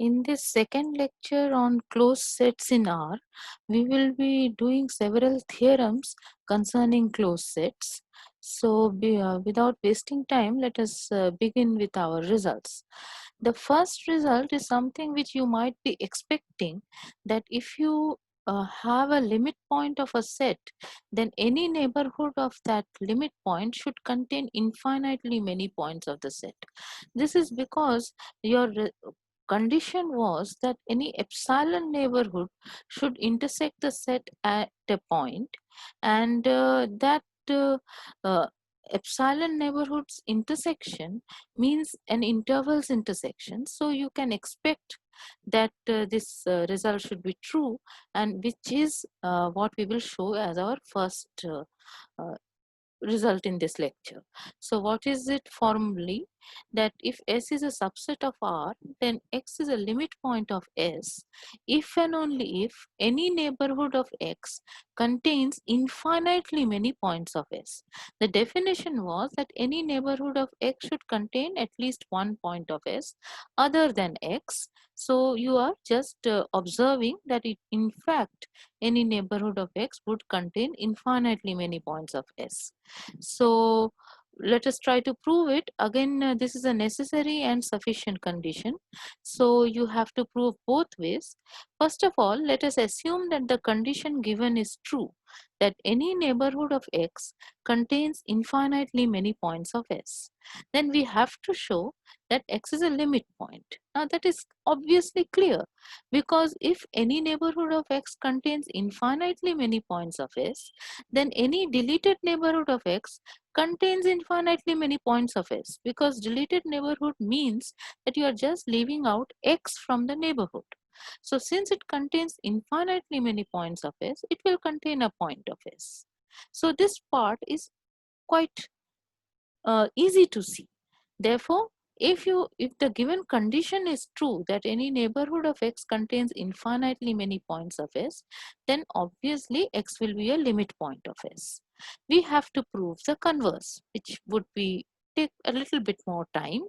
In this second lecture on closed sets in R, we will be doing several theorems concerning closed sets. So without wasting time, let us begin with our results. The first result is something which you might be expecting, that if you have a limit point of a set, then any neighborhood of that limit point should contain infinitely many points of the set. This is because your condition was that any epsilon neighborhood should intersect the set at a point, and that uh, epsilon neighborhood's intersection means an intervals intersection. So you can expect that this result should be true, and which is what we will show as our first uh, result in this lecture. So what is it formally? That if S is a subset of R, then X is a limit point of S if and only if any neighborhood of X contains infinitely many points of S. The definition was that any neighborhood of X should contain at least one point of S other than X. So you are just observing that it, in fact, any neighborhood of X would contain infinitely many points of S. So let us try to prove it. Again, this is a necessary and sufficient condition. So you have to prove both ways. First of all, let us assume that the condition given is true, that any neighborhood of X contains infinitely many points of S. Then we have to show that X is a limit point. Now that is obviously clear, because if any neighborhood of X contains infinitely many points of S, then any deleted neighborhood of X contains infinitely many points of S, because deleted neighborhood means that you are just leaving out X from the neighborhood. So since it contains infinitely many points of S, it will contain a point of S. So this part is quite easy to see. Therefore, if the given condition is true, that any neighborhood of X contains infinitely many points of S, then obviously X will be a limit point of S. We have to prove the converse, which would be take a little bit more time.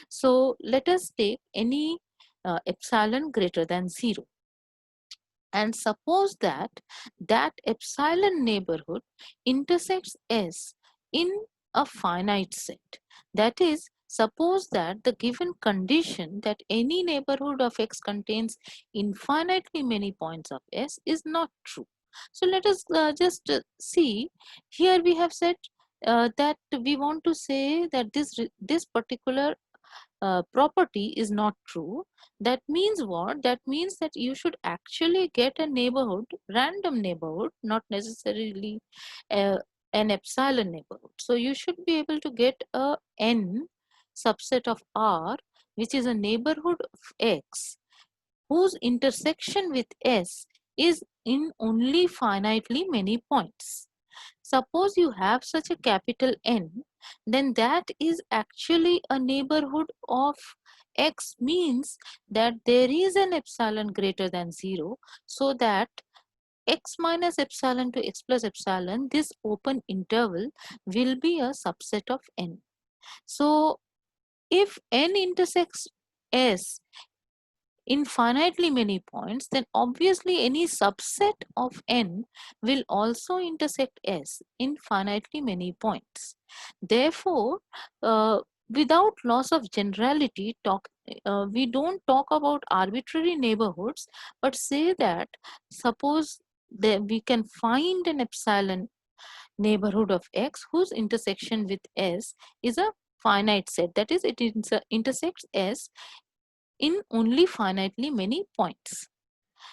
So let us take any epsilon greater than 0, and suppose that that epsilon neighborhood intersects S in a finite set. That is, suppose that the given condition that any neighborhood of X contains infinitely many points of S is not true. So let us just see. Here we have said that we want to say that this particular property is not true. That means what? That means that you should actually get a neighborhood, random neighborhood, not necessarily an epsilon neighborhood. So you should be able to get a n subset of R, which is a neighborhood of X, whose intersection with S is in only finitely many points. Suppose you have such a capital N, then that is actually a neighborhood of X, means that there is an epsilon greater than 0, so that X minus epsilon to X plus epsilon, this open interval, will be a subset of N. So if N intersects S infinitely many points, then obviously any subset of N will also intersect S in finitely many points. Therefore, without loss of generality, we don't talk about arbitrary neighborhoods, but say that suppose that we can find an epsilon neighborhood of X whose intersection with S is a finite set, that is, it intersects S in only finitely many points.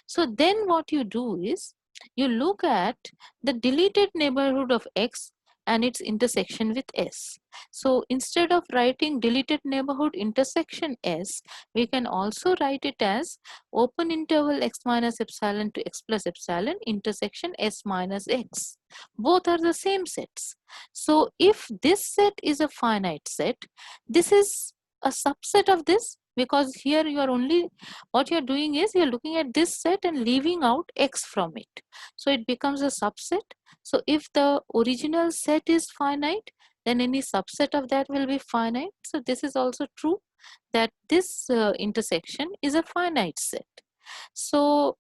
So then what you do is you look at the deleted neighborhood of X and its intersection with S. So instead of writing deleted neighborhood intersection S, we can also write it as open interval X minus epsilon to X plus epsilon intersection S minus X. Both are the same sets. So if this set is a finite set, this is a subset of this, because here you are only, what you're doing is you're looking at this set and leaving out X from it. So it becomes a subset. So if the original set is finite, then any subset of that will be finite. So this is also true. that this intersection is a finite set. So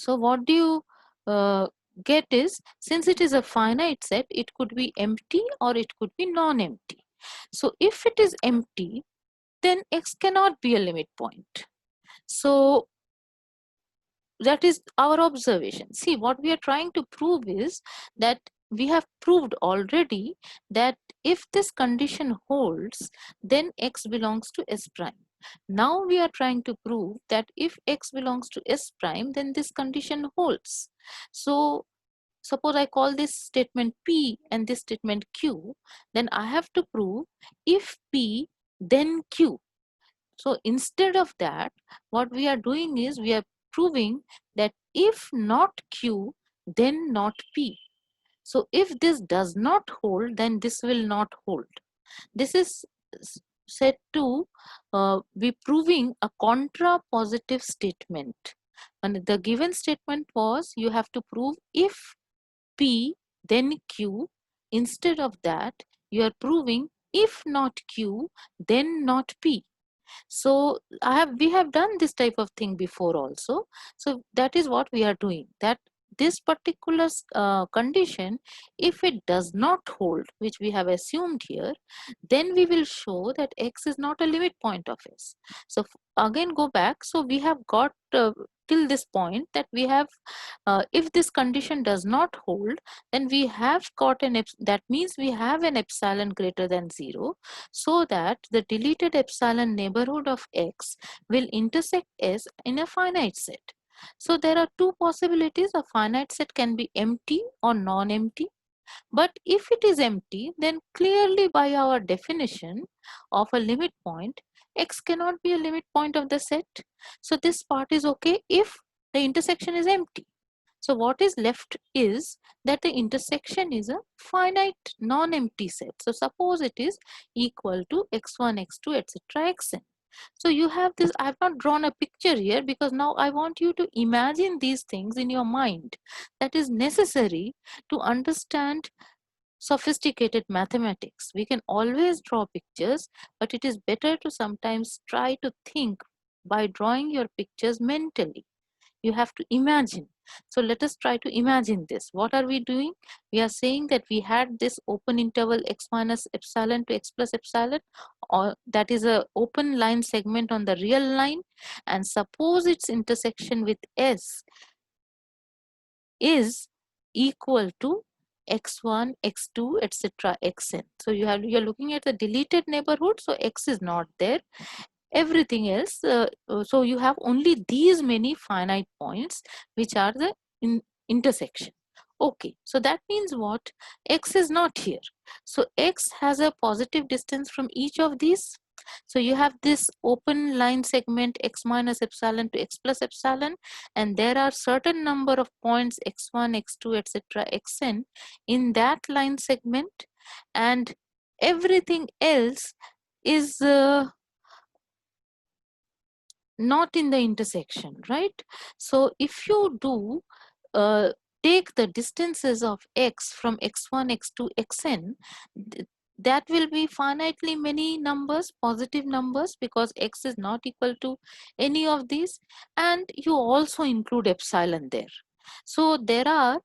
what do you get is, since it is a finite set, it could be empty or it could be non-empty. So if it is empty, then X cannot be a limit point. So that is our observation. See, what we are trying to prove is that we have proved already that if this condition holds, then X belongs to S prime. Now we are trying to prove that if X belongs to S prime, then this condition holds. So suppose I call this statement P and this statement Q, then I have to prove if P, then Q. So instead of that, what we are doing is we are proving that if not Q, then not P. So if this does not hold, then this will not hold. This is said to be proving a contrapositive statement. And the given statement was you have to prove if P, then Q. Instead of that, you are proving if not Q, then not P. So we have done this type of thing before also. So that is what we are doing, that this particular condition, if it does not hold, which we have assumed here, then we will show that X is not a limit point of S. So again go back. So we have got till this point that we have if this condition does not hold, then we have got that means we have an epsilon greater than 0, so that the deleted epsilon neighborhood of X will intersect S in a finite set. So there are two possibilities. A finite set can be empty or non-empty. But if it is empty, then clearly by our definition of a limit point, X cannot be a limit point of the set. So this part is okay if the intersection is empty. So what is left is that the intersection is a finite non-empty set. So suppose it is equal to x1, x2, etc. xn. So you have this, I have not drawn a picture here because now I want you to imagine these things in your mind. That is necessary to understand sophisticated mathematics. We can always draw pictures, but it is better to sometimes try to think by drawing your pictures mentally. You have to imagine. So let us try to imagine this. What are we doing? We are saying that we had this open interval x minus epsilon to x plus epsilon, or that is a open line segment on the real line, and suppose its intersection with S is equal to x1, x2, etc. xn. So you're looking at the deleted neighborhood, so x is not there. Everything else, so you have only these many finite points which are the intersection. Okay, so that means what? X is not here. So X has a positive distance from each of these. So you have this open line segment x minus epsilon to x plus epsilon, and there are certain number of points x1, x2, etc. xn in that line segment, and everything else is not in the intersection, right? So if you do take the distances of X from x1, x2, xn, that will be finitely many numbers, positive numbers, because X is not equal to any of these, and you also include epsilon there. So there are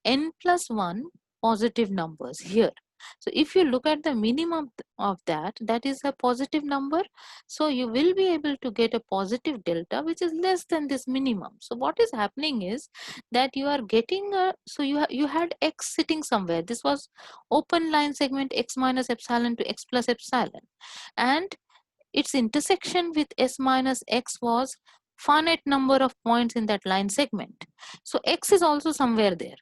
n plus 1 positive numbers here. So if you look at the minimum of that, that is a positive number. So you will be able to get a positive delta which is less than this minimum. So what is happening is that you are getting a, so you had X sitting somewhere. This was open line segment x minus epsilon to x plus epsilon, and its intersection with S minus X was finite number of points in that line segment. So X is also somewhere there.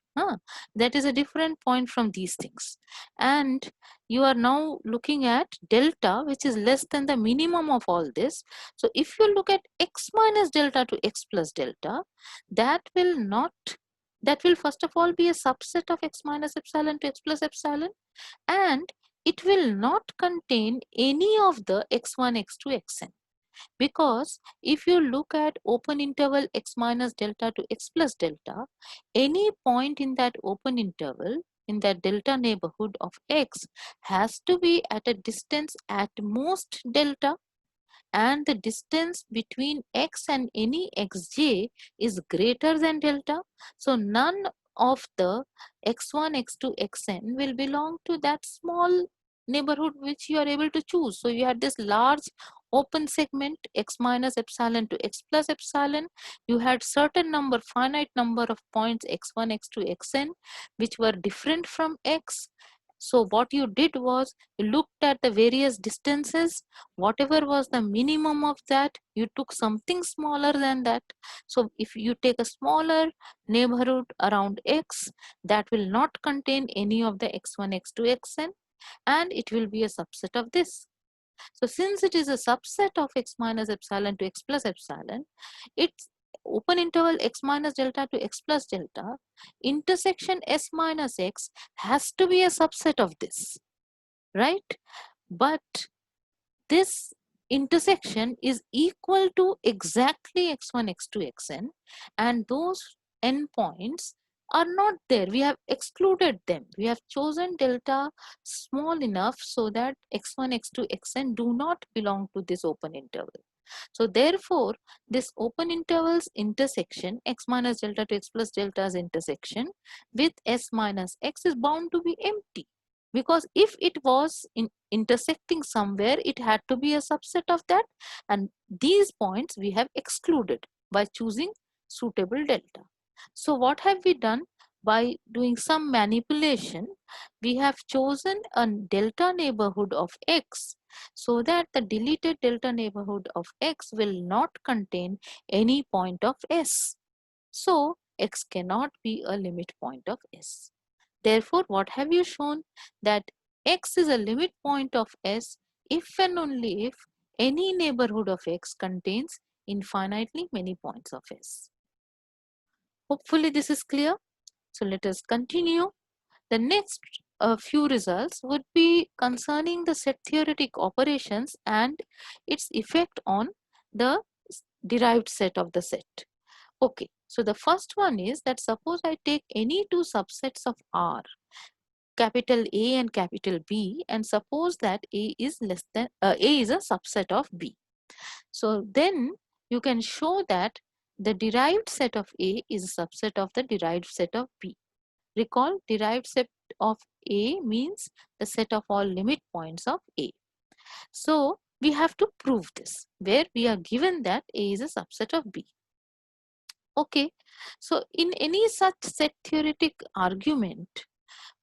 That is a different point from these things. And you are now looking at delta, which is less than the minimum of all this. So if you look at X minus delta to X plus delta, that will first of all be a subset of X minus epsilon to X plus epsilon, and it will not contain any of the x1, x2, xn. Because if you look at open interval x minus delta to x plus delta, any point in that open interval in that delta neighborhood of x has to be at a distance at most delta, and the distance between x and any xj is greater than delta. So none of the x1, x2, xn will belong to that small neighborhood which you are able to choose. So you had this large open segment x minus epsilon to x plus epsilon. You had certain number, finite number of points x1, x2, xn which were different from x. So what you did was you looked at the various distances, whatever was the minimum of that, you took something smaller than that. So if you take a smaller neighborhood around x, that will not contain any of the x1, x2, xn, and it will be a subset of this. So since it is a subset of x minus epsilon to x plus epsilon, its open interval x minus delta to x plus delta, intersection s minus x has to be a subset of this, right? But this intersection is equal to exactly x1, x2, xn, and those endpoints are not there. We have excluded them. We have chosen delta small enough so that x1, x2, xn do not belong to this open interval. So therefore, this open intervals intersection, x minus delta to x plus delta's intersection with s minus x is bound to be empty, because if it was intersecting somewhere, it had to be a subset of that, and these points we have excluded by choosing suitable delta. So what have we done? By doing some manipulation, we have chosen a delta neighborhood of x so that the deleted delta neighborhood of x will not contain any point of s. So x cannot be a limit point of s. Therefore, what have you shown? That x is a limit point of s if and only if any neighborhood of x contains infinitely many points of s. Hopefully this is clear. So let us continue. The next few results would be concerning the set theoretic operations and its effect on the derived set of the set. Okay, so the first one is that suppose I take any two subsets of R, capital A and capital B, and suppose that A is less than A is a subset of B. So then you can show that the derived set of A is a subset of the derived set of B. Recall, derived set of A means the set of all limit points of A. So we have to prove this, where we are given that A is a subset of B. Okay, so in any such set theoretic argument,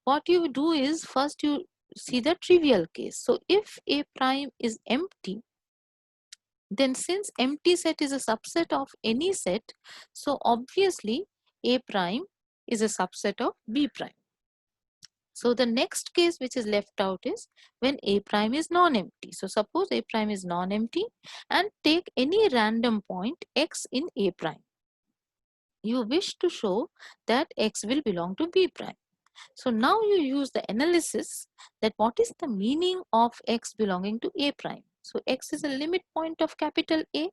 what you do is first you see the trivial case. So if A prime is empty, then since empty set is a subset of any set, so obviously A prime is a subset of B prime. So the next case which is left out is when A prime is non-empty. So suppose A prime is non-empty and take any random point x in A prime. You wish to show that x will belong to B prime. So now you use the analysis that what is the meaning of x belonging to A prime. So x is a limit point of capital A.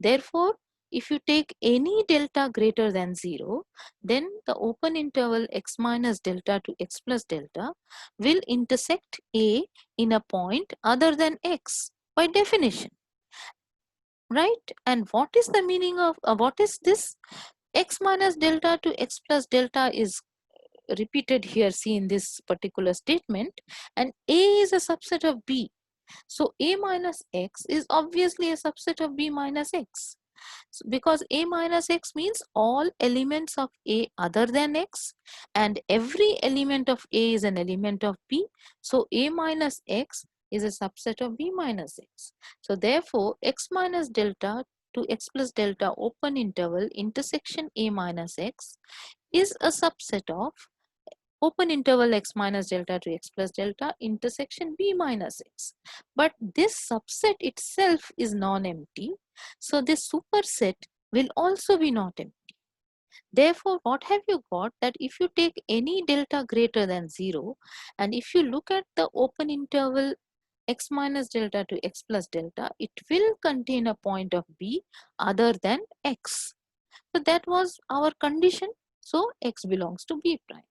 Therefore, if you take any delta greater than 0, then the open interval x minus delta to x plus delta will intersect A in a point other than x by definition. Right? And what is the meaning of, what is this? X minus delta to x plus delta is repeated here, see in this particular statement, and A is a subset of B. So A minus x is obviously a subset of B minus x. So because A minus x means all elements of A other than x, and every element of A is an element of B. So A minus x is a subset of B minus x. So therefore, x minus delta to x plus delta open interval intersection A minus x is a subset of open interval x minus delta to x plus delta intersection B minus x. But this subset itself is non-empty, so this superset will also be not empty. Therefore, what have you got? That if you take any delta greater than 0, and if you look at the open interval x minus delta to x plus delta, it will contain a point of B other than x. So that was our condition. So x belongs to B prime.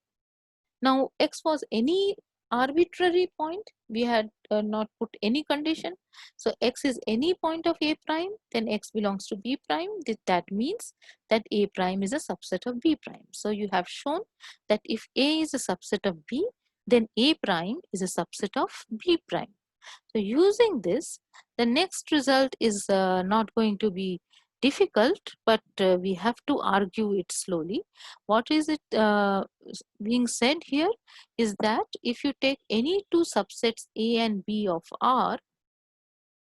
Now x was any arbitrary point, we had not put any condition. So x is any point of a prime, then x belongs to b prime. That means that a prime is a subset of b prime. So you have shown that if a is a subset of b, then a prime is a subset of b prime. So using this, the next result is not going to be difficult, but we have to argue it slowly. What is it being said here is that if you take any two subsets A and B of R,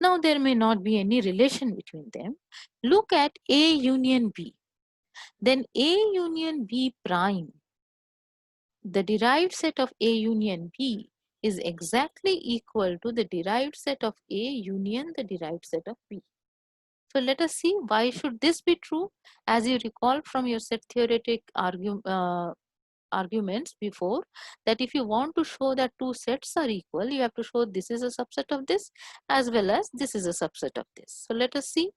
now there may not be any relation between them. Look at A union B. Then A union B prime, the derived set of A union B is exactly equal to the derived set of A union the derived set of B. So let us see why should this be true. As you recall from your set theoretic arguments before, that if you want to show that two sets are equal, you have to show this is a subset of this as well as this is a subset of this. So let us see.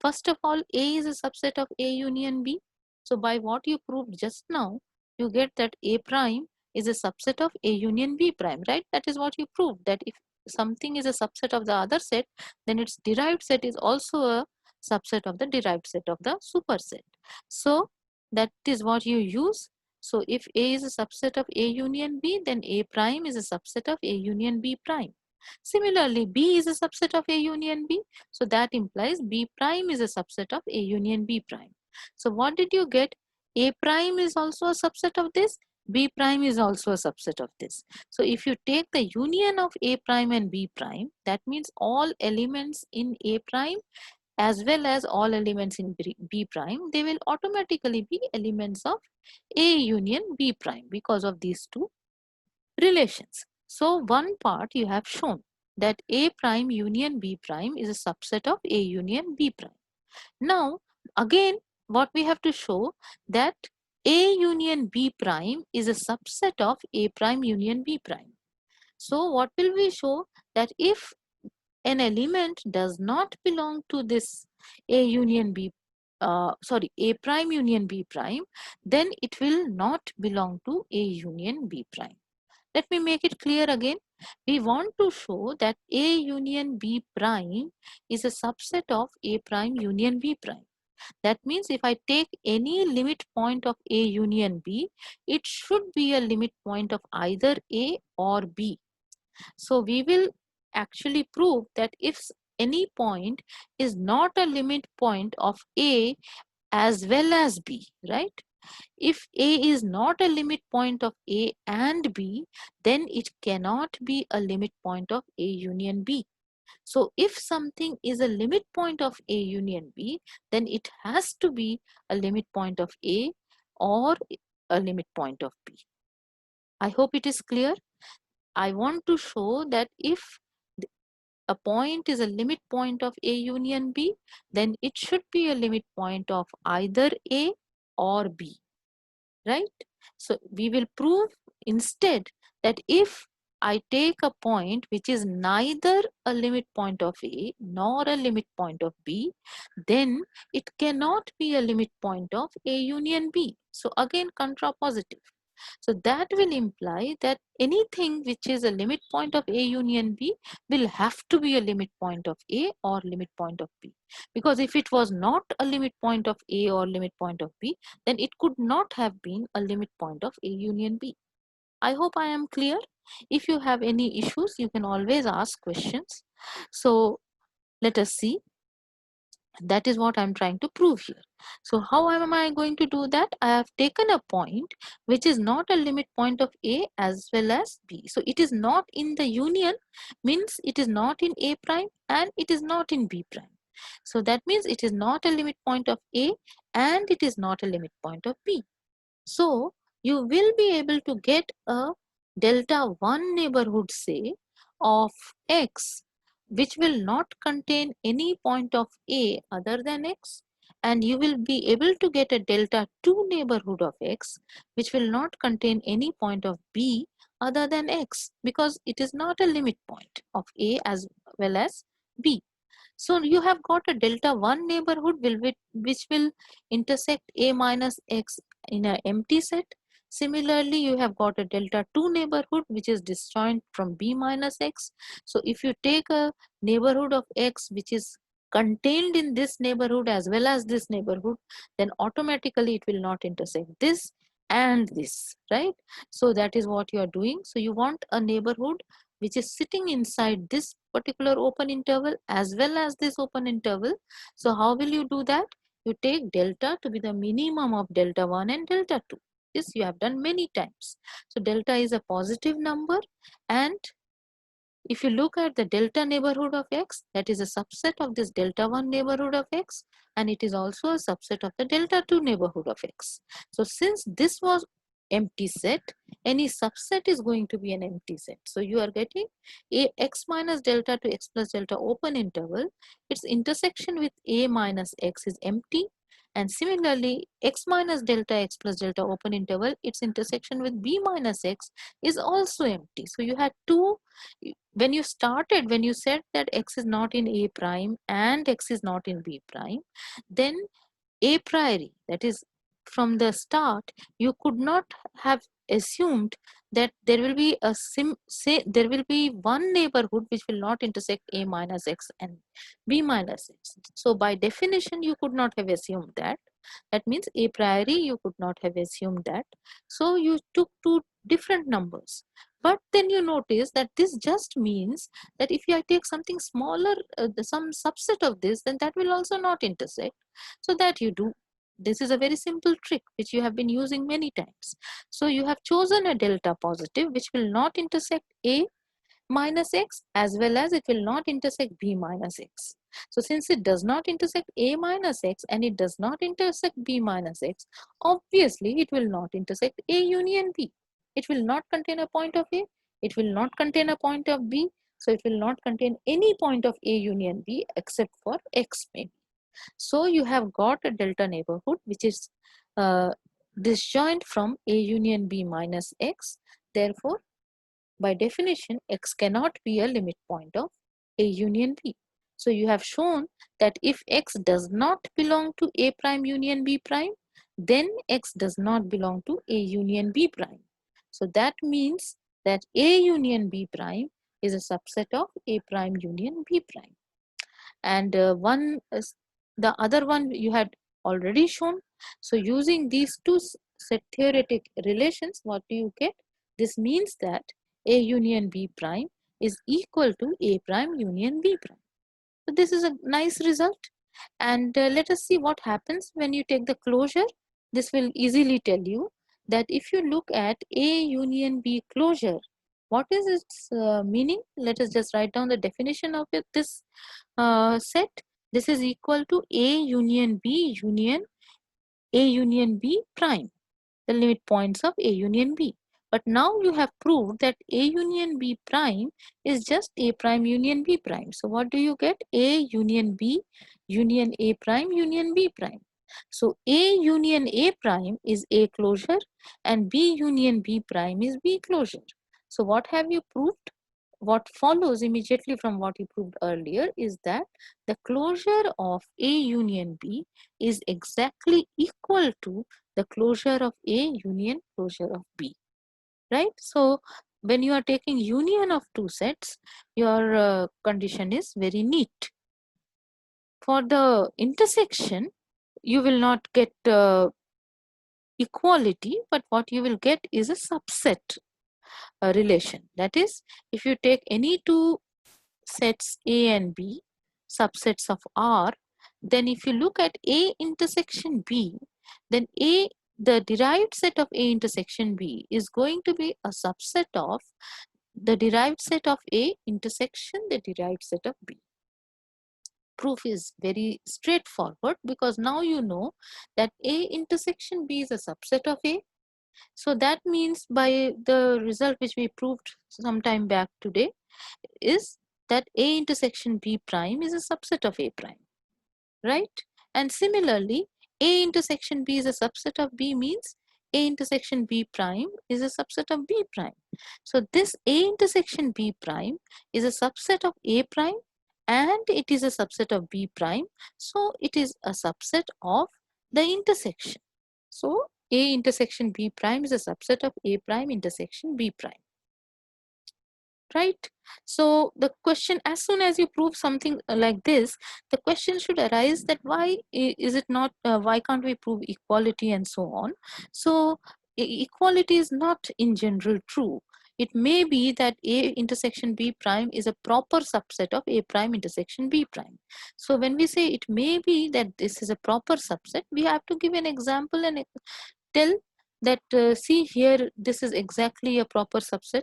First of all, A is a subset of A union B. So by what you proved just now, you get that A prime is a subset of A union B prime, right? That is what you proved, that if something is a subset of the other set, then its derived set is also a subset of the derived set of the superset. So that is what you use. So if A is a subset of A union B, then A prime is a subset of A union B prime. Similarly, B is a subset of A union B. So that implies B prime is a subset of A union B prime. So what did you get? A prime is also a subset of this. B prime is also a subset of this. So if you take the union of A prime and B prime, that means all elements in A prime as well as all elements in B prime, they will automatically be elements of A union B prime because of these two relations. So one part you have shown that A prime union B prime is a subset of A union B prime. Now again what we have to show that A union B prime is a subset of A prime union B prime. So what will we show? That if an element does not belong to this A union B, A prime union B prime, then it will not belong to A union B prime. Let me make it clear again. We want to show that A union B prime is a subset of A prime union B prime. That means if I take any limit point of A union B, it should be a limit point of either A or B. So we will actually prove that if any point is not a limit point of A as well as B, right? If A is not a limit point of A and B, then it cannot be a limit point of A union B. So if something is a limit point of A union B, then it has to be a limit point of A or a limit point of B. I hope it is clear. I want to show that if a point is a limit point of A union B, then it should be a limit point of either A or B, right? So we will prove instead that if I take a point which is neither a limit point of A nor a limit point of B, then it cannot be a limit point of A union B. So again contrapositive. So that will imply that anything which is a limit point of A union B will have to be a limit point of A or limit point of B. Because if it was not a limit point of A or limit point of B, then it could not have been a limit point of A union B. I hope I am clear. If you have any issues, you can always ask questions. So let us see. That is what I'm trying to prove here. So how am I going to do that? I have taken a point which is not a limit point of A as well as B. So it is not in the union, means it is not in A prime and it is not in B prime. So that means it is not a limit point of A and it is not a limit point of B. So you will be able to get a delta 1 neighborhood, say, of X, which will not contain any point of A other than X, and you will be able to get a delta 2 neighborhood of X, which will not contain any point of B other than X, because it is not a limit point of A as well as B. So you have got a delta 1 neighborhood which will intersect A minus X in an empty set. Similarly, you have got a delta 2 neighborhood which is disjoint from b minus x. So if you take a neighborhood of x which is contained in this neighborhood as well as this neighborhood, then automatically it will not intersect this and this, right? So that is what you are doing. So you want a neighborhood which is sitting inside this particular open interval as well as this open interval. So how will you do that? You take delta to be the minimum of delta 1 and delta 2. This you have done many times. So delta is a positive number, and if you look at the delta neighborhood of x, that is a subset of this delta 1 neighborhood of x, and it is also a subset of the delta 2 neighborhood of x. So since this was empty set, any subset is going to be an empty set. So you are getting a x minus delta to x plus delta open interval. Its intersection with a minus x is empty, and similarly x minus delta x plus delta open interval, its intersection with b minus x is also empty. So you had two. When you started, when you said that x is not in a prime and x is not in b prime, then a priori, that is from the start, you could not have assumed that there will be a say there will be one neighborhood which will not intersect a minus x and b minus x. So by definition you could not have assumed that. That means a priori you could not have assumed that. So you took two different numbers. But then you notice that this just means that if I take something smaller, some subset of this, then that will also not intersect. So that you do. This is a very simple trick which you have been using many times. So you have chosen a delta positive which will not intersect a minus x as well as it will not intersect b minus x. So since it does not intersect a minus x and it does not intersect b minus x, obviously it will not intersect a union b. It will not contain a point of a, it will not contain a point of b, so it will not contain any point of a union b except for x maybe. So you have got a delta neighborhood which is disjoint from a union b minus x. Therefore, by definition, x cannot be a limit point of a union b. So you have shown that if x does not belong to a prime union b prime, then x does not belong to a union b prime. So that means that a union b prime is a subset of a prime union b prime. And the other one you had already shown. So using these two set theoretic relations, what do you get? This means that a union b prime is equal to a prime union b prime. So this is a nice result. And let us see what happens when you take the closure. This will easily tell you that if you look at a union b closure, what is its meaning? Let us just write down the definition of it. This set. This is equal to a union b prime, the limit points of a union b. But now you have proved that a union b prime is just a prime union b prime. So what do you get? A union b union a prime union b prime. So a union a prime is a closure and b union b prime is b closure. So what have you proved? What follows immediately from what you proved earlier is that the closure of A union B is exactly equal to the closure of A union closure of B, right? So when you are taking union of two sets, your condition is very neat. For the intersection, you will not get equality, but what you will get is a subset relation. That is, if you take any two sets A and B, subsets of R, then if you look at A intersection B, then the derived set of A intersection B is going to be a subset of the derived set of A intersection the derived set of B. Proof is very straightforward because now you know that A intersection B is a subset of A. So that means by the result which we proved some time back today is that A intersection B prime is a subset of A prime, right? And similarly, A intersection B is a subset of B means A intersection B prime is a subset of B prime. So this A intersection B prime is a subset of A prime and it is a subset of B prime. So it is a subset of the intersection. So A intersection B prime is a subset of A prime intersection B prime. Right? So the question, as soon as you prove something like this, the question should arise that why is it not, why can't we prove equality and so on? So equality is not in general true. It may be that A intersection B prime is a proper subset of A prime intersection B prime. So when we say it may be that this is a proper subset, we have to give an example and tell that see here, this is exactly a proper subset.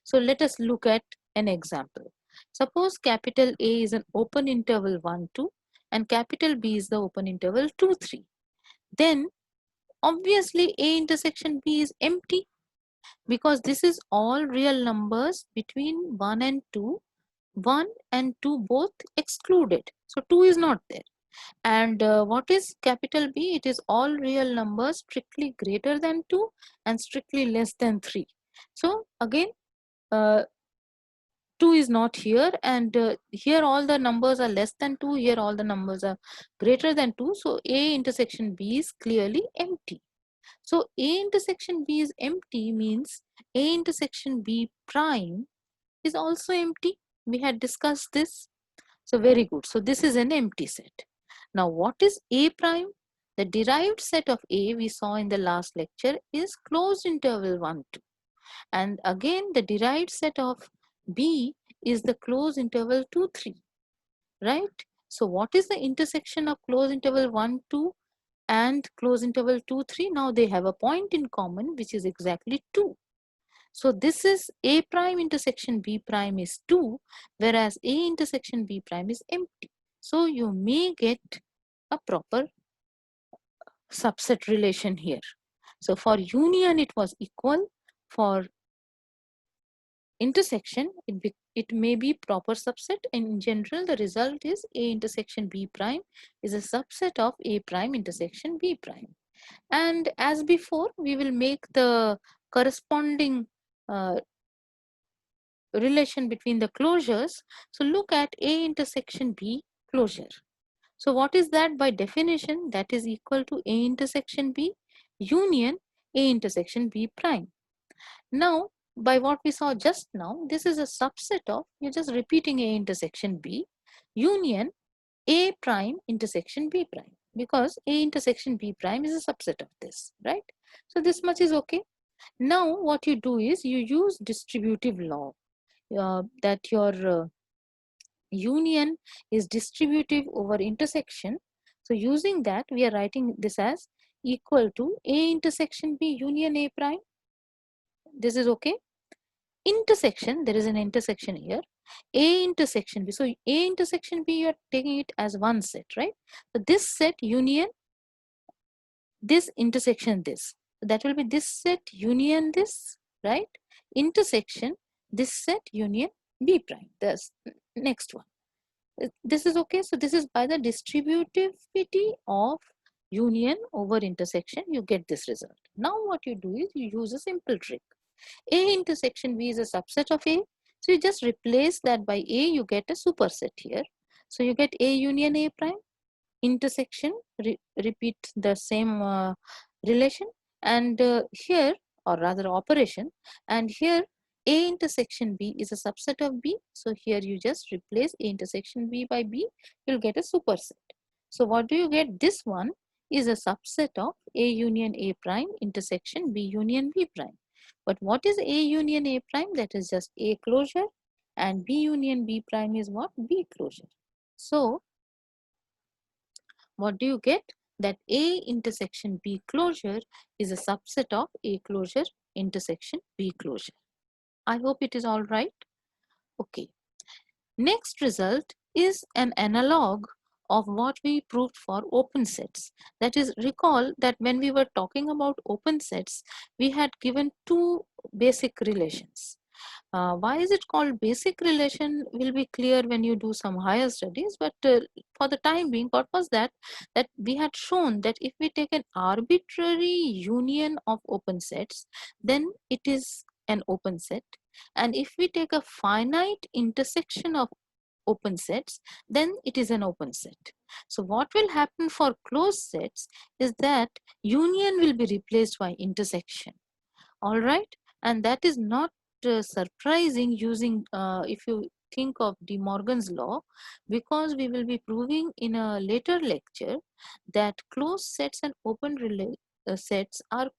So let us look at an example. Suppose capital A is an open interval 1 2 and capital B is the open interval 2 3. Then obviously A intersection B is empty, because this is all real numbers between 1 and 2. 1 and 2 both excluded, so 2 is not there. And what is capital B? It is all real numbers strictly greater than 2 and strictly less than 3. So again, uh, 2 is not here, and here all the numbers are less than 2, here all the numbers are greater than 2. So A intersection B is clearly empty. So A intersection B is empty means A intersection B prime is also empty. We had discussed this. So very good. So this is an empty set. Now what is A prime? The derived set of A we saw in the last lecture is closed interval 1 2. And again the derived set of B is the closed interval 2 3. Right? So what is the intersection of closed interval 1 2 and closed interval 2 3? Now they have a point in common, which is exactly 2. So this is A prime intersection B prime is 2, whereas A intersection B prime is empty. So you may get a proper subset relation here. So for union it was equal, for intersection it may be proper subset, and in general the result is A intersection B prime is a subset of A prime intersection B prime. And as before, we will make the corresponding relation between the closures. So look at A intersection B closure. So what is that? By definition, that is equal to A intersection B union A intersection B prime. Now, by what we saw just now, this is a subset of, you're just repeating A intersection B union A prime intersection B prime, because A intersection B prime is a subset of this, right? So this much is okay. Now what you do is you use distributive law, that your union is distributive over intersection. So using that, we are writing this as equal to A intersection B union A prime. This is okay. Intersection, there is an intersection here. A intersection B. So A intersection B, you are taking it as one set, right? So this set union this intersection this. So that will be this set union this, right? Intersection this set union B prime. The next one. This is okay. So this is by the distributivity of union over intersection, you get this result. Now what you do is you use a simple trick. A intersection B is a subset of A. So you just replace that by A, you get a superset here. So you get A union A prime, intersection, repeat the same relation, and here, or rather operation, and here A intersection B is a subset of B. So here you just replace A intersection B by B, you'll get a superset. So what do you get? This one is a subset of A union A prime intersection B union B prime. But what is A union A prime? That is just A closure, and B union B prime is what? B closure. So what do you get? That A intersection B closure is a subset of A closure intersection B closure. I hope it is all right. Okay. Next result is an analog of what we proved for open sets. That is, recall that when we were talking about open sets, we had given two basic relations. Why is it called basic relation will be clear when you do some higher studies, but for the time being, what was that? That we had shown that if we take an arbitrary union of open sets, then it is an open set. And if we take a finite intersection of open sets, then it is an open set. So what will happen for closed sets is that union will be replaced by intersection. All right, and that is not surprising using if you think of De Morgan's law, because we will be proving in a later lecture that closed sets and open sets are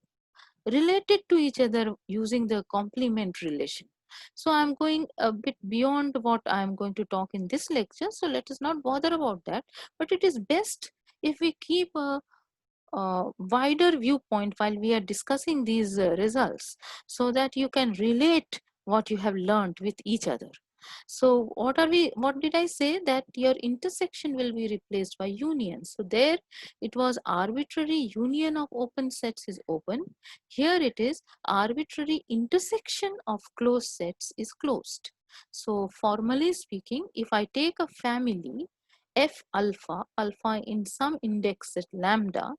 related to each other using the complement relation. So I'm going a bit beyond what I'm going to talk in this lecture, so let us not bother about that, but it is best if we keep a wider viewpoint while we are discussing these results, so that you can relate what you have learned with each other. So what did I say? That your intersection will be replaced by union. So there it was arbitrary union of open sets is open. Here it is arbitrary intersection of closed sets is closed. So formally speaking, if I take a family f alpha, alpha in some index set lambda,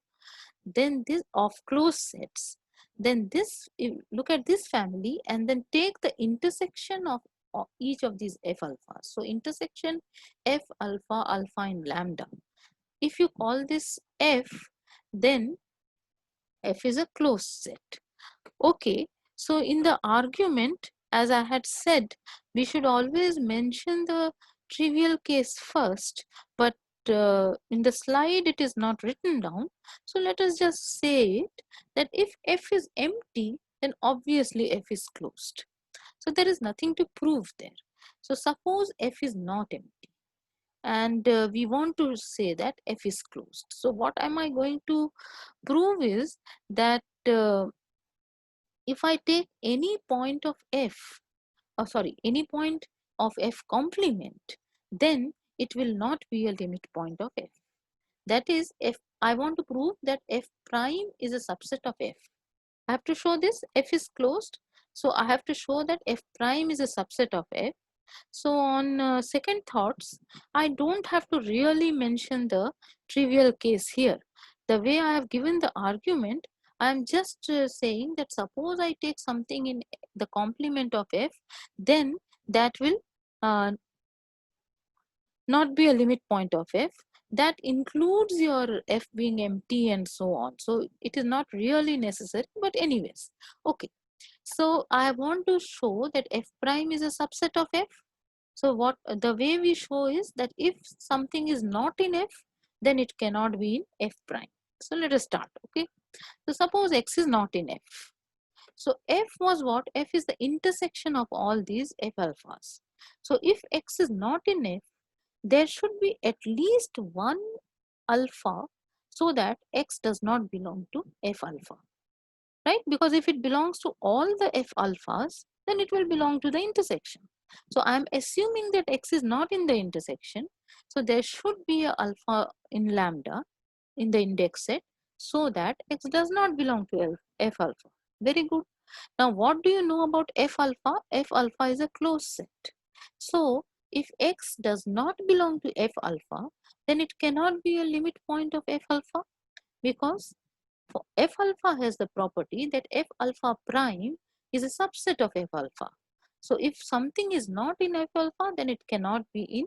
then this of closed sets, then this, look at this family and then take the intersection of each of these f alpha. So intersection f alpha alpha in lambda, if you call this f, then f is a closed set. Okay, so in the argument, as I had said, we should always mention the trivial case first, but in the slide it is not written down. So let us just say it, that if f is empty, then obviously f is closed. So there is nothing to prove there. So suppose f is not empty, and we want to say that f is closed. So what am I going to prove is that if I take any point of f, any point of f complement, then it will not be a limit point of f. That is, if I want to prove that f prime is a subset of f, I have to show this f is closed. So I have to show that f prime is a subset of f. So on second thoughts, I don't have to really mention the trivial case here. The way I have given the argument, I am just saying that suppose I take something in the complement of f, then that will not be a limit point of f. That includes your f being empty and so on. So it is not really necessary, but anyways, okay. So I want to show that f prime is a subset of f. So what the way we show is that if something is not in f, then it cannot be in f prime. So let us start. Okay. So suppose x is not in f. So f was what? F is the intersection of all these f alphas. So if x is not in f, there should be at least one alpha so that x does not belong to f alpha, right? Because if it belongs to all the f alphas, then it will belong to the intersection. So I'm assuming that x is not in the intersection. So there should be a alpha in lambda in the index set so that x does not belong to f alpha. Very good. Now what do you know about f alpha? F alpha is a closed set. So if x does not belong to f alpha, then it cannot be a limit point of f alpha, because f alpha has the property that f alpha prime is a subset of f alpha. So if something is not in f alpha, then it cannot be in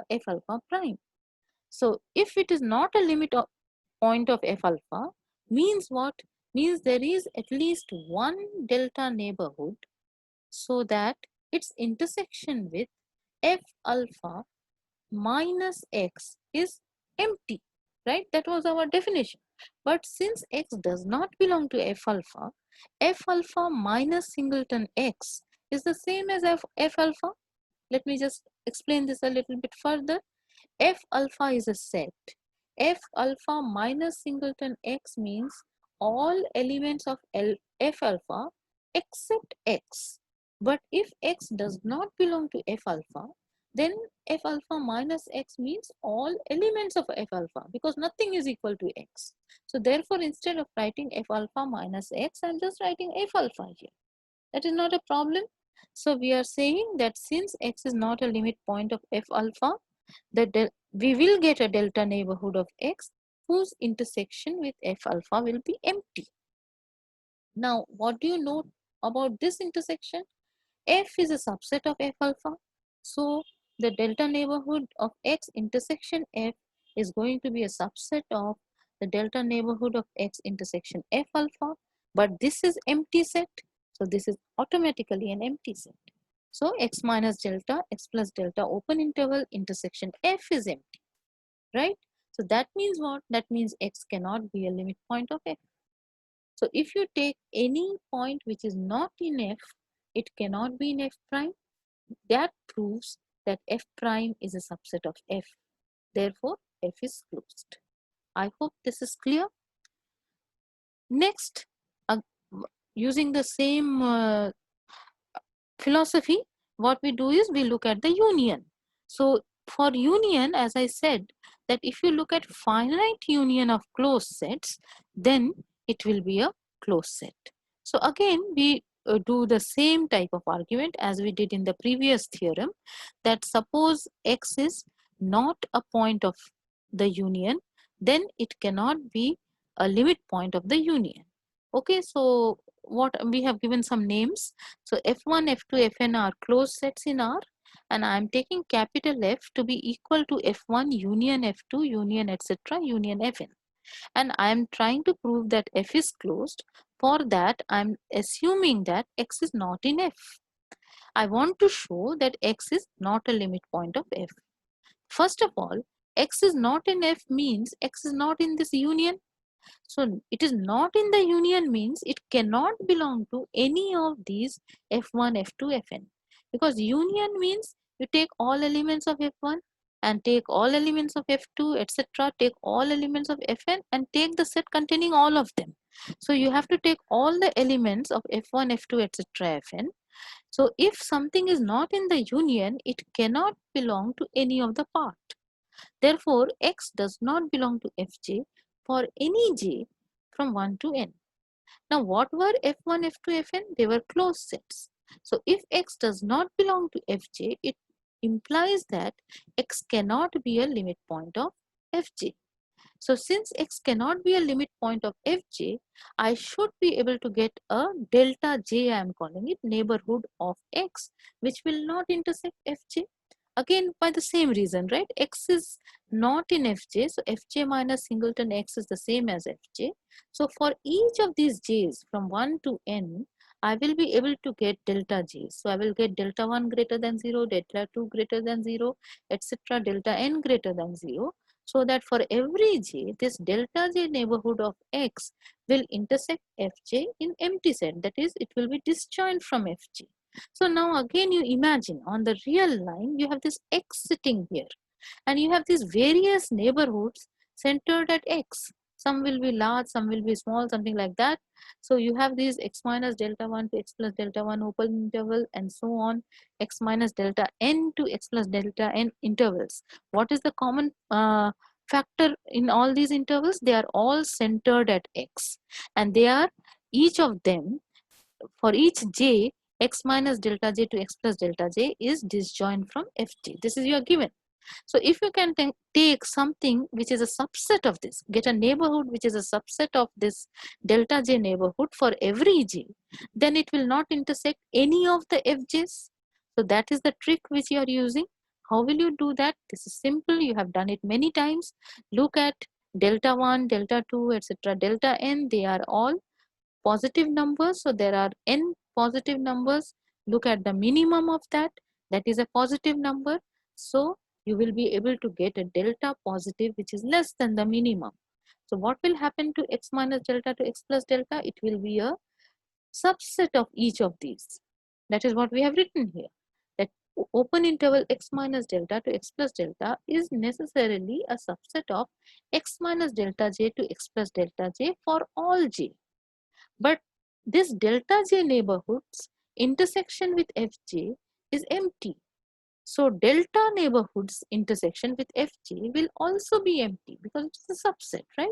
f alpha prime. So if it is not a limit of point of f alpha, means what? Means there is at least one delta neighborhood so that its intersection with f alpha minus x is empty, right? That was our definition. But since x does not belong to f alpha minus singleton x is the same as f alpha. Let me just explain this a little bit further. F alpha is a set. F alpha minus singleton x means all elements of f alpha except x. But if x does not belong to f alpha, then f alpha minus x means all elements of f alpha, because nothing is equal to x. So therefore, instead of writing f alpha minus x, I'm just writing f alpha here. That is not a problem. So we are saying that since x is not a limit point of f alpha, we will get a delta neighborhood of x whose intersection with f alpha will be empty. Now, what do you know about this intersection? F is a subset of f alpha. So the delta neighborhood of x intersection f is going to be a subset of the delta neighborhood of x intersection f alpha, but this is empty set, so this is automatically an empty set. So x minus delta, x plus delta open interval intersection f is empty, right? So that means what? That means x cannot be a limit point of f. So if you take any point which is not in f, it cannot be in f prime. That proves that f prime is a subset of f. Therefore, f is closed. I hope this is clear. Next, using the same philosophy, what we do is we look at the union. So for union, as I said, that if you look at finite union of closed sets, then it will be a closed set. So again, we do the same type of argument as we did in the previous theorem, that suppose x is not a point of the union, then it cannot be a limit point of the union. Okay, so what we have given some names. So F1, F2, Fn are closed sets in R, and I am taking capital F to be equal to F1 union F2 union etc. union Fn. And I am trying to prove that F is closed. For that, I am assuming that X is not in F. I want to show that X is not a limit point of F. First of all, X is not in F means X is not in this union. So it is not in the union means it cannot belong to any of these F1, F2, Fn. Because union means you take all elements of F1 and take all elements of F2, etc. Take all elements of Fn and take the set containing all of them. So you have to take all the elements of F1, F2, etc. Fn. So if something is not in the union, it cannot belong to any of the part. Therefore, X does not belong to Fj for any j from 1 to n. Now, what were F1, F2, Fn? They were closed sets. So, if X does not belong to Fj, it implies that X cannot be a limit point of Fj. So, since X cannot be a limit point of Fj, I should be able to get a delta j, I am calling it, neighborhood of X, which will not intersect Fj. Again, by the same reason, right? X is not in Fj, so Fj minus singleton X is the same as Fj. So for each of these j's from 1 to n, I will be able to get delta j. So I will get delta 1 greater than 0, delta 2 greater than 0, etc. delta n greater than 0. So that for every j, this delta j neighborhood of X will intersect Fj in empty set. That is, it will be disjoint from Fj. So now again you imagine on the real line you have this X sitting here and you have these various neighborhoods centered at X. Some will be large, some will be small, something like that. So you have these X minus delta 1 to X plus delta 1 open interval and so on, X minus delta n to X plus delta n intervals. What is the common factor in all these intervals? They are all centered at X, and they are each of them for each j, x minus delta j to x plus delta j is disjoint from fj. This is your given. So if you can take something which is a subset of this, get a neighborhood which is a subset of this delta j neighborhood for every j, then it will not intersect any of the fj's. So that is the trick which you are using. How will you do that? This is simple. You have done it many times. Look at delta 1, delta 2, etc. delta n. They are all positive numbers. So there are n positive numbers. Look at the minimum of that. That is a positive number. So you will be able to get a delta positive which is less than the minimum. So what will happen to x minus delta to x plus delta? It will be a subset of each of these. That is what we have written here. That open interval x minus delta to x plus delta is necessarily a subset of x minus delta j to x plus delta j for all j. But this delta j neighborhoods intersection with fj is empty. So delta neighborhoods intersection with fj will also be empty because it's a subset, right?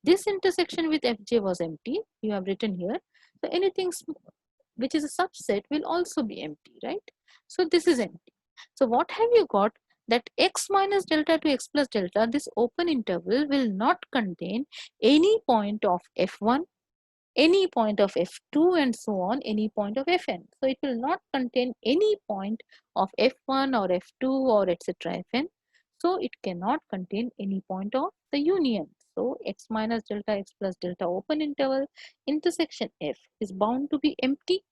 This intersection with fj was empty. You have written here. So anything which is a subset will also be empty, right? So this is empty. So what have you got? That x minus delta to x plus delta, this open interval will not contain any point of f1, any point of f2 and so on, any point of fn. So it will not contain any point of f1 or f2 or etc. fn. So it cannot contain any point of the union. So x minus delta x plus delta open interval intersection f is bound to be empty.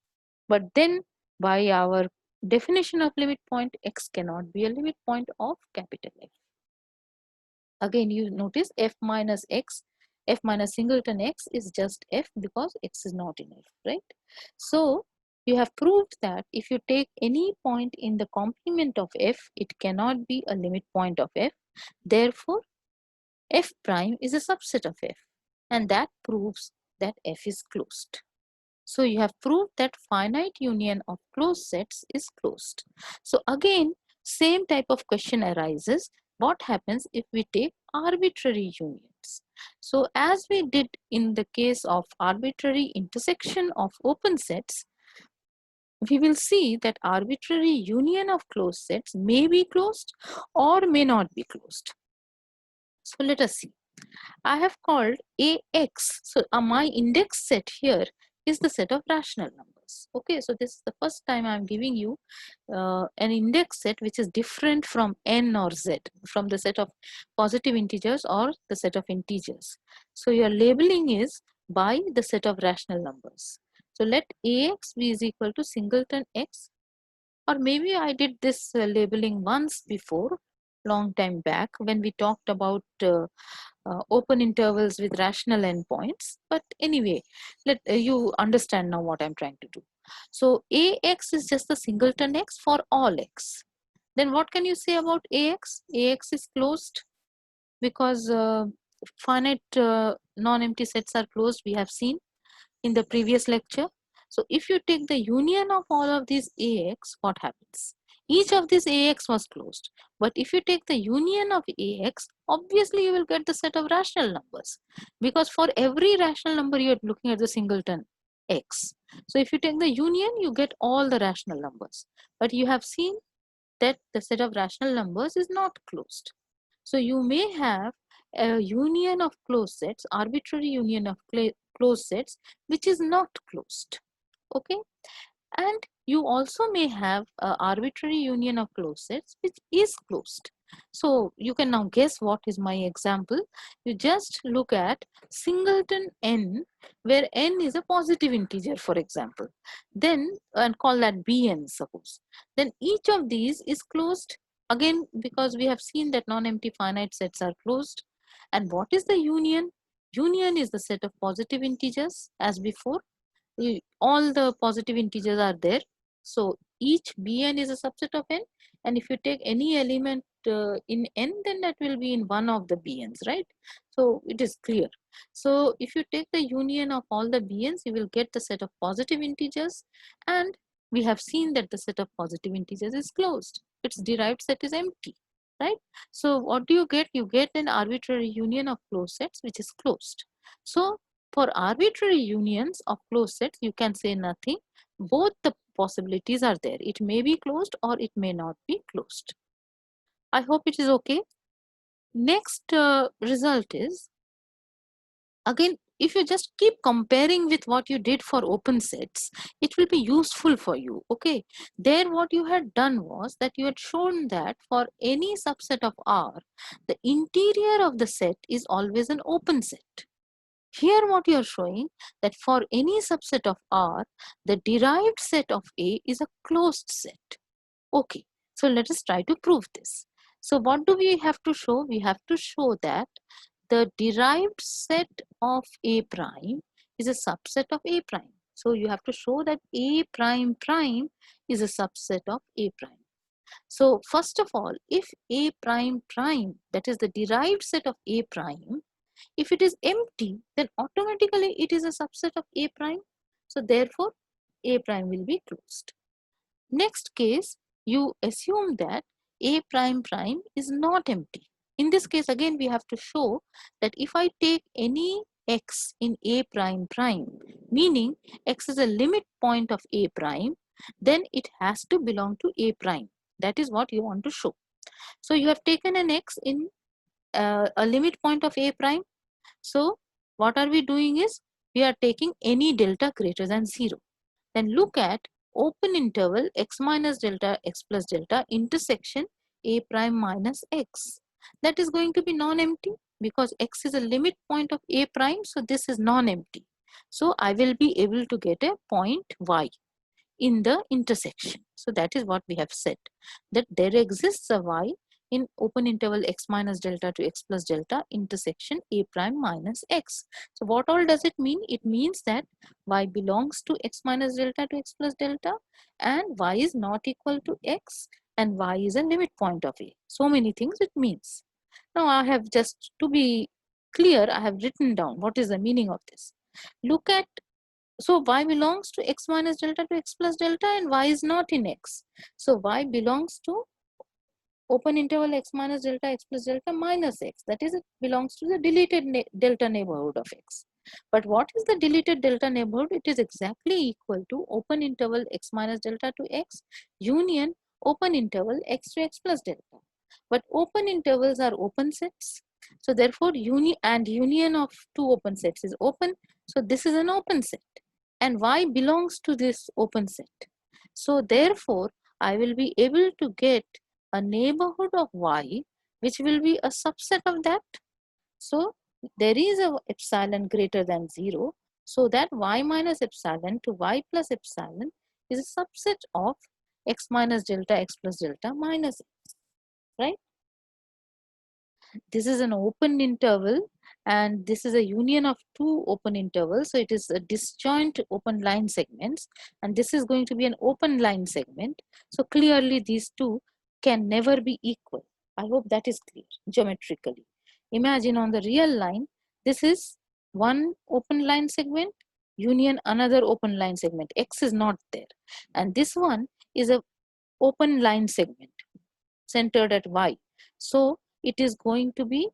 But then by our definition of limit point, x cannot be a limit point of capital F. Again, you notice f minus x, f minus singleton x is just f because x is not in f, right? So you have proved that if you take any point in the complement of f, it cannot be a limit point of f. Therefore, f prime is a subset of f, and that proves that f is closed. So you have proved that finite union of closed sets is closed. So again, same type of question arises. What happens if we take arbitrary unions? So as we did in the case of arbitrary intersection of open sets, we will see that arbitrary union of closed sets may be closed or may not be closed. So let us see. I have called AX. So my index set here is the set of rational numbers. Okay, so this is the first time I'm giving you an index set which is different from n or z, from the set of positive integers or the set of integers. So your labeling is by the set of rational numbers. So let AX be is equal to singleton X, or maybe I did this labeling once before, long time back when we talked about open intervals with rational endpoints. But anyway, let you understand now what I'm trying to do. So AX is just the singleton X for all X. Then what can you say about AX? AX is closed because finite non-empty sets are closed, we have seen in the previous lecture. So if you take the union of all of these AX, what happens? Each of these AX was closed. But if you take the union of AX, obviously you will get the set of rational numbers. Because for every rational number, you are looking at the singleton X. So if you take the union, you get all the rational numbers. But you have seen that the set of rational numbers is not closed. So you may have a union of closed sets, arbitrary union of closed sets, which is not closed. Okay, and you also may have an arbitrary union of closed sets which is closed. So you can now guess what is my example. You just look at singleton n, where n is a positive integer, for example, then and call that bn, suppose. Then each of these is closed again because we have seen that non-empty finite sets are closed. And what is the union? Union is the set of positive integers as before. All the positive integers are there. So each bn is a subset of n, and if you take any element in n, then that will be in one of the bn's, right? So it is clear. So if you take the union of all the bn's, you will get the set of positive integers, and we have seen that the set of positive integers is closed. Its derived set is empty, right? So what do you get? You get an arbitrary union of closed sets which is closed. So for arbitrary unions of closed sets, you can say nothing. Both the possibilities are there. It may be closed or it may not be closed. I hope it is okay. Next result is, again, if you just keep comparing with what you did for open sets, it will be useful for you. Okay, there what you had done was that you had shown that for any subset of R, the interior of the set is always an open set. Here what you are showing that for any subset of R, the derived set of A is a closed set. Okay, so let us try to prove this. So what do we have to show? We have to show that the derived set of A prime is a subset of A prime. So you have to show that A prime prime is a subset of A prime. So first of all, if A prime prime, that is the derived set of A prime, if it is empty, then automatically it is a subset of A prime. So therefore, A prime will be closed. Next case, you assume that A prime prime is not empty. In this case, again, we have to show that if I take any x in A prime prime, meaning x is a limit point of A prime, then it has to belong to A prime. That is what you want to show. So you have taken an x in a limit point of A prime. So what are we doing is, we are taking any delta greater than 0. Then look at open interval x minus delta x plus delta intersection a prime minus x. That is going to be non-empty because x is a limit point of a prime, so this is non-empty. So I will be able to get a point y in the intersection. So that is what we have said, that there exists a y in open interval x minus delta to x plus delta intersection a prime minus x. So what all does it mean? It means that y belongs to x minus delta to x plus delta, and y is not equal to x, and y is a limit point of a. So many things it means. Now I have, just to be clear, I have written down what is the meaning of this. Look at, so y belongs to x minus delta to x plus delta, and y is not in x. So y belongs to open interval x minus delta x plus delta minus x. That is, it belongs to the deleted delta neighborhood of x. But what is the deleted delta neighborhood? It is exactly equal to open interval x minus delta to x union open interval x to x plus delta. But open intervals are open sets. So therefore union of two open sets is open. So this is an open set, and y belongs to this open set. So therefore I will be able to get a neighborhood of y which will be a subset of that. So there is a epsilon greater than 0, so that y minus epsilon to y plus epsilon is a subset of x minus delta x plus delta minus x, right? This is an open interval, and this is a union of two open intervals. So it is a disjoint open line segments, and this is going to be an open line segment. So clearly these two can never be equal. I hope that is clear geometrically. Imagine on the real line, this is one open line segment union another open line segment. X is not there, and this one is a open line segment centered at y. So it is going to be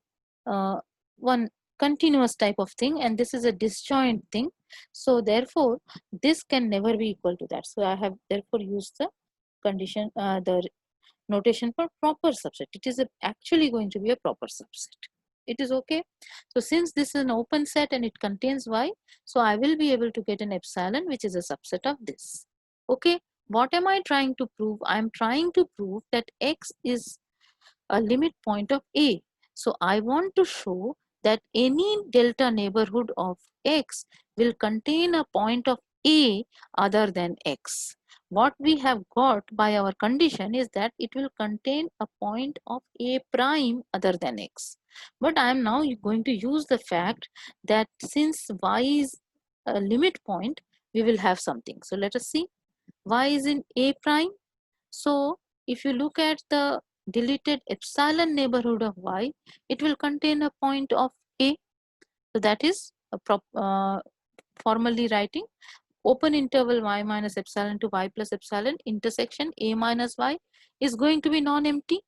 one continuous type of thing, and this is a disjoint thing. So therefore this can never be equal to that. So I have therefore used the condition, the notation for proper subset. It is actually going to be a proper subset. It is okay. So since this is an open set and it contains y, so I will be able to get an epsilon which is a subset of this. Okay, what am I trying to prove? I am trying to prove that x is a limit point of a. So I want to show that any delta neighborhood of x will contain a point of a other than x. What we have got by our condition is that it will contain a point of a prime other than x. But I am now going to use the fact that since y is a limit point, we will have something. So let us see. Y is in a prime. So if you look at the deleted epsilon neighborhood of y, it will contain a point of a. So that is a formally writing open interval y minus epsilon to y plus epsilon intersection a minus y is going to be non-empty.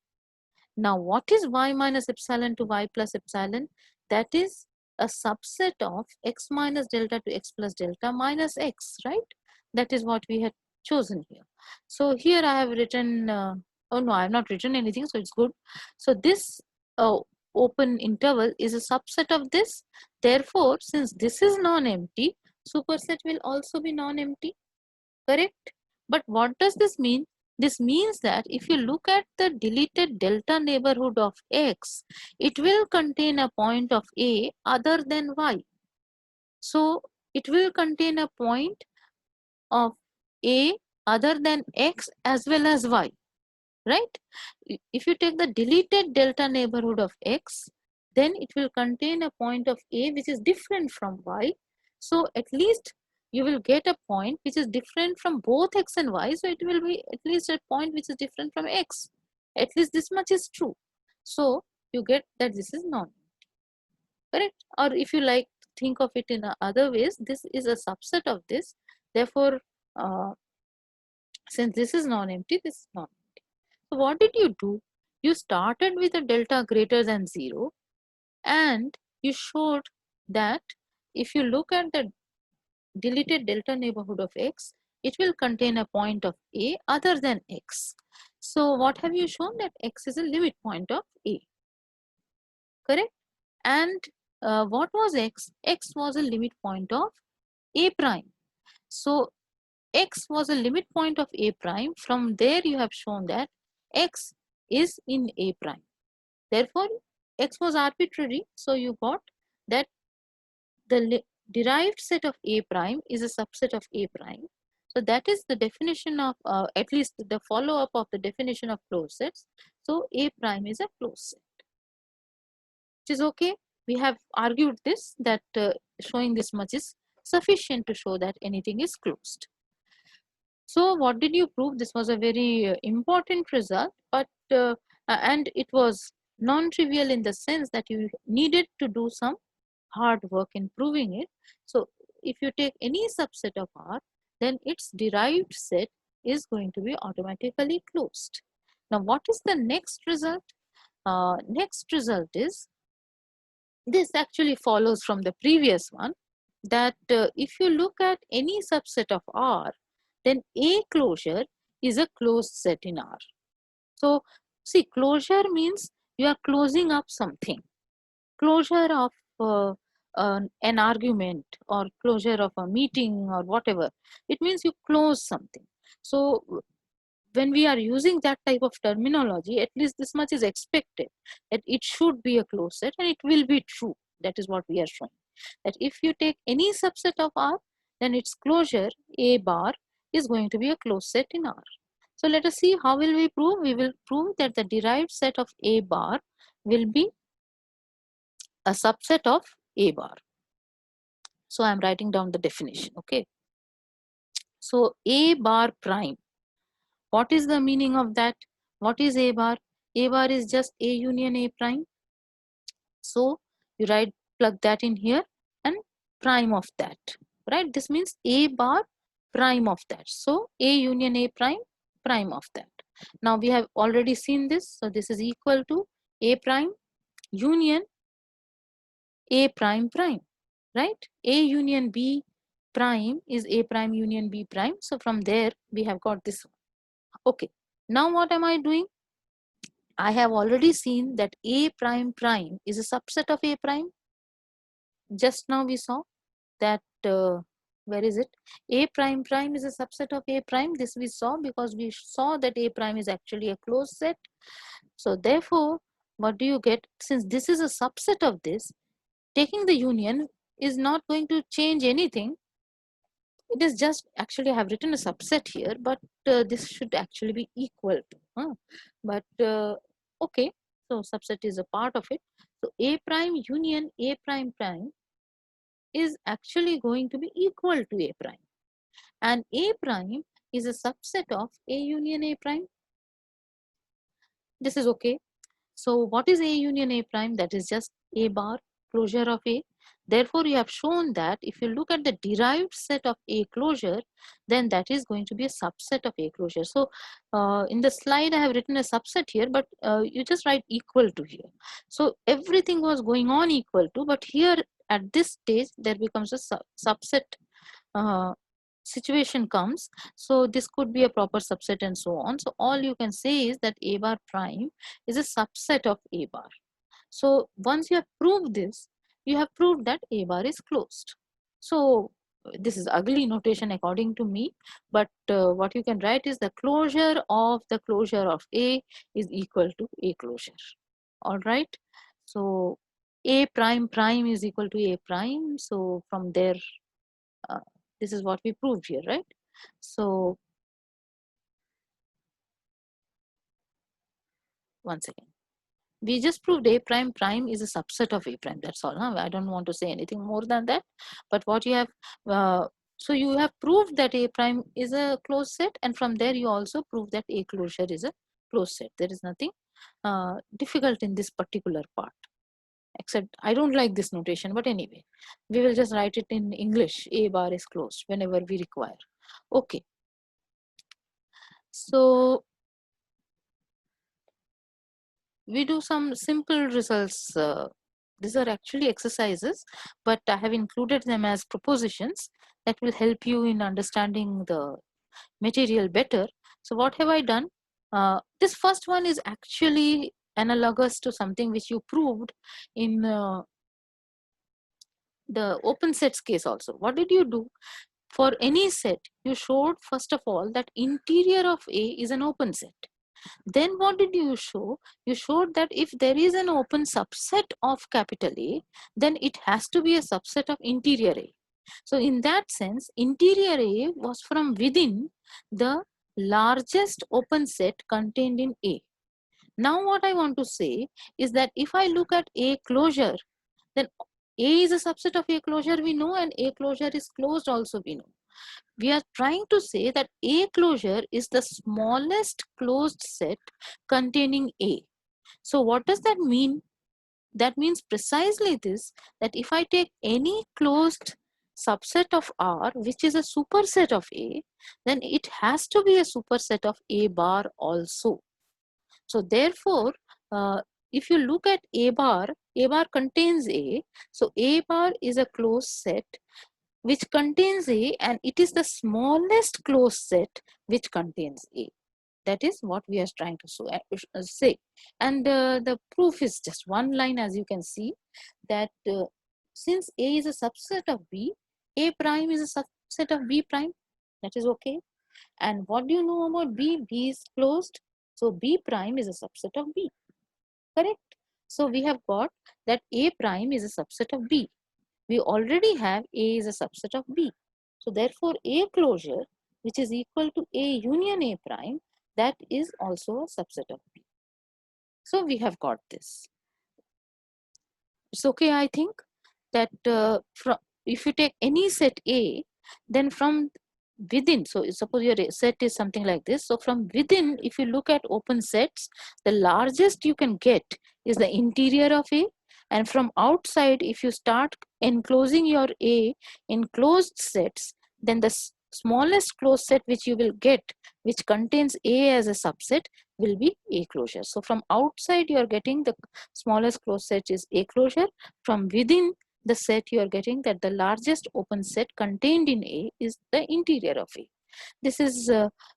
Now what is y minus epsilon to y plus epsilon? That is a subset of x minus delta to x plus delta minus x, right? That is what we had chosen here. So here I have written, oh no, I have not written anything, so it's good. So this open interval is a subset of this. Therefore, since this is non-empty, superset will also be non-empty, correct? But what does this mean? This means that if you look at the deleted delta neighborhood of x, it will contain a point of a other than y. So it will contain a point of a other than x as well as y, right? If you take the deleted delta neighborhood of x, then it will contain a point of a which is different from y. So at least you will get a point which is different from both x and y. So it will be at least a point which is different from x. At least this much is true. So you get that this is non, correct? Or if you like, think of it in other ways, this is a subset of this. Therefore, since this is non-empty, this is non-empty. So what did you do? You started with a delta greater than 0, and you showed that if you look at the deleted delta neighborhood of x, it will contain a point of a other than x. So what have you shown? That x is a limit point of a, correct? And what was x? X was a limit point of a prime. So x was a limit point of a prime. From there you have shown that x is in a prime. Therefore, x was arbitrary. So you got that the derived set of a prime is a subset of a prime. So that is the definition of, at least the follow-up of the definition of closed sets. So a prime is a closed set, which is okay. We have argued this, that showing this much is sufficient to show that anything is closed. So what did you prove? This was a very important result, but and it was non-trivial in the sense that you needed to do some hard work in proving it. So if you take any subset of R, then its derived set is going to be automatically closed. Now what is the next result? Next result is, this actually follows from the previous one, that if you look at any subset of R, then A closure is a closed set in R. So see, closure means you are closing up something. Closure of an argument or closure of a meeting or whatever, it means you close something. So when we are using that type of terminology, at least this much is expected, that it should be a closed set and it will be true. That is what we are showing, that if you take any subset of R, then its closure A bar is going to be a closed set in R. So let us see, how will we prove? We will prove that the derived set of A bar will be a subset of A bar. So I am writing down the definition. Okay. So A bar prime, what is the meaning of that? What is A bar? A bar is just A union A prime. So you write, plug that in here, and prime of that, right? This means A bar prime of that. So A union A prime, prime of that. Now we have already seen this. So this is equal to A prime union A prime prime, right? A union B prime is A prime union B prime. So from there we have got this one. Okay. Now what am I doing? I have already seen that A prime prime is a subset of A prime. Just now we saw that, where is it? A prime prime is a subset of A prime. This we saw because we saw that A prime is actually a closed set. So therefore, what do you get? Since this is a subset of this, taking the union is not going to change anything. It is just, actually I have written a subset here, but this should actually be equal to. But okay, so subset is a part of it. So A prime union A prime prime is actually going to be equal to A prime. And A prime is a subset of A union A prime. This is okay. So what is A union A prime? That is just A bar, closure of A. Therefore, you have shown that if you look at the derived set of A closure, then that is going to be a subset of A closure. So in the slide, I have written a subset here, but you just write equal to here. So everything was going on equal to, but here at this stage, there becomes a subset situation comes. So this could be a proper subset and so on. So all you can say is that A bar prime is a subset of A bar. So once you have proved this, you have proved that A bar is closed. So this is ugly notation according to me, but what you can write is the closure of the closure of A is equal to A closure. All right. So A prime prime is equal to A prime. So from there, uh, this is what we proved here, right? So once again, we just proved A prime prime is a subset of A prime. That's all. Huh? I don't want to say anything more than that. But what you have, so you have proved that A prime is a closed set, and from there you also prove that A closure is a closed set. There is nothing difficult in this particular part. Except I don't like this notation, but anyway, we will just write it in English. A bar is closed whenever we require. Okay. So we do some simple results. These are actually exercises, but I have included them as propositions that will help you in understanding the material better. So what have I done? This first one is actually analogous to something which you proved in the open sets case also. What did you do? For any set, you showed first of all that interior of A is an open set. Then what did you show? You showed that if there is an open subset of capital A, then it has to be a subset of interior A. So in that sense, interior A was from within the largest open set contained in A. Now what I want to say is that if I look at A closure, then A is a subset of A closure we know, and A closure is closed also we know. We are trying to say that A closure is the smallest closed set containing A. So what does that mean? That means precisely this, that if I take any closed subset of R, which is a superset of A, then it has to be a superset of A bar also. So therefore, if you look at A bar contains A. So A bar is a closed set which contains A, and it is the smallest closed set which contains A. That is what we are trying to say. And the proof is just one line, as you can see, that since A is a subset of B, A prime is a subset of B prime. That is okay. And what do you know about B? B is closed. So B prime is a subset of B. Correct? So we have got that A prime is a subset of B. We already have A is a subset of B. So therefore A closure, which is equal to A union A prime, that is also a subset of B. So we have got this. It's okay, I think, that if you take any set A, then from within, so suppose your set is something like this. So from within, if you look at open sets, the largest you can get is the interior of A. And from outside, if you start enclosing your A in closed sets, then the smallest closed set which you will get, which contains A as a subset, will be A closure. So from outside, you are getting the smallest closed set is A closure. From within the set, you are getting that the largest open set contained in A is the interior of A. This is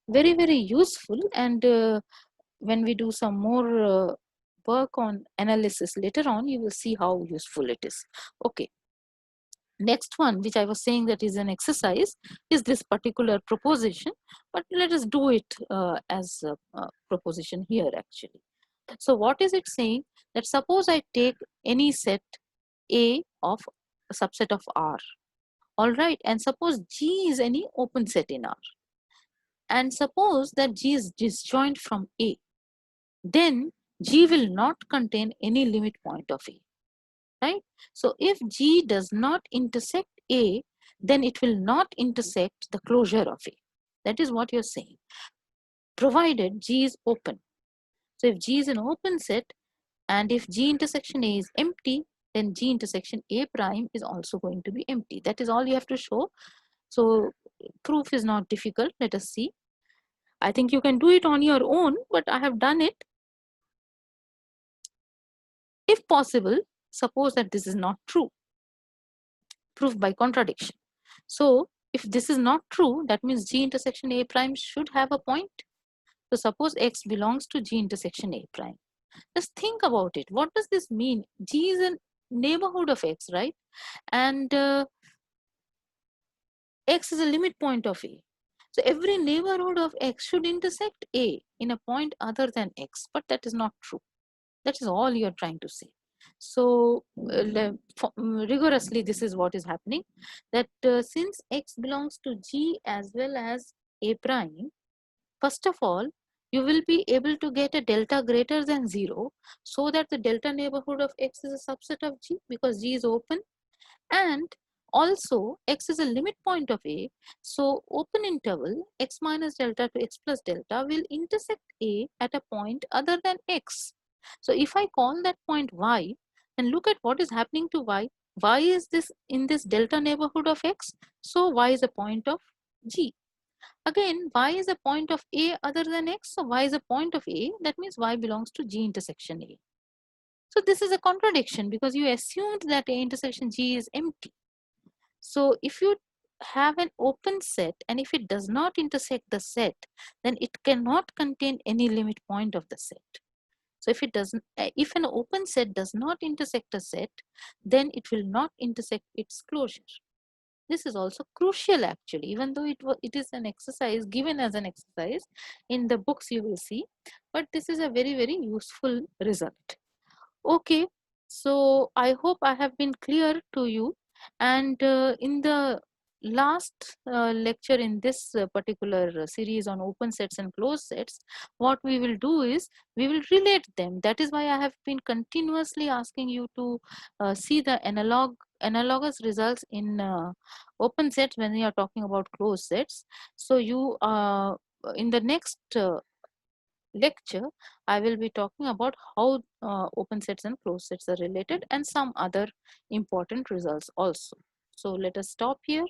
very, very useful, and when we do some more work on analysis later on, you will see how useful it is. Okay. Next one, which I was saying that is an exercise, is this particular proposition, but let us do it as a proposition here actually. So what is it saying? That suppose I take any set A of a subset of R. All right, and suppose G is any open set in R. And suppose that G is disjoint from A. Then G will not contain any limit point of A. Right? So if G does not intersect A, then it will not intersect the closure of A. That is what you're saying, provided G is open. So if G is an open set, and if G intersection A is empty, then G intersection A prime is also going to be empty. That is all you have to show. So proof is not difficult. Let us see. I think you can do it on your own, but I have done it. If possible, suppose that this is not true. Proof by contradiction. So if this is not true, that means G intersection A prime should have a point. So suppose X belongs to G intersection A prime. Just think about it. What does this mean? G is a neighborhood of X, right? And X is a limit point of A. So every neighborhood of X should intersect A in a point other than X, but that is not true. That is all you are trying to say. So rigorously, this is what is happening, that since X belongs to G as well as A prime, first of all, you will be able to get a delta greater than 0, so that the delta neighborhood of X is a subset of G because G is open, and also X is a limit point of A. So open interval X minus delta to X plus delta will intersect A at a point other than X. So if I call that point Y, then look at what is happening to Y. Y is this in this delta neighborhood of X, so Y is a point of G. Again, Y is a point of A other than X, so Y is a point of A, that means Y belongs to G intersection A. So this is a contradiction because you assumed that A intersection G is empty. So if you have an open set and if it does not intersect the set, then it cannot contain any limit point of the set. So if it doesn't, if an open set does not intersect a set, then it will not intersect its closure. This is also crucial actually, even though it is an exercise given as an exercise in the books you will see, but this is a very useful result. Okay, so I hope I have been clear to you, and in the last lecture in this particular series on open sets and closed sets, what we will do is we will relate them. That is why I have been continuously asking you to see the analogous results in open sets when we are talking about closed sets. So you in the next lecture, I will be talking about how open sets and closed sets are related and some other important results also. So let us stop here.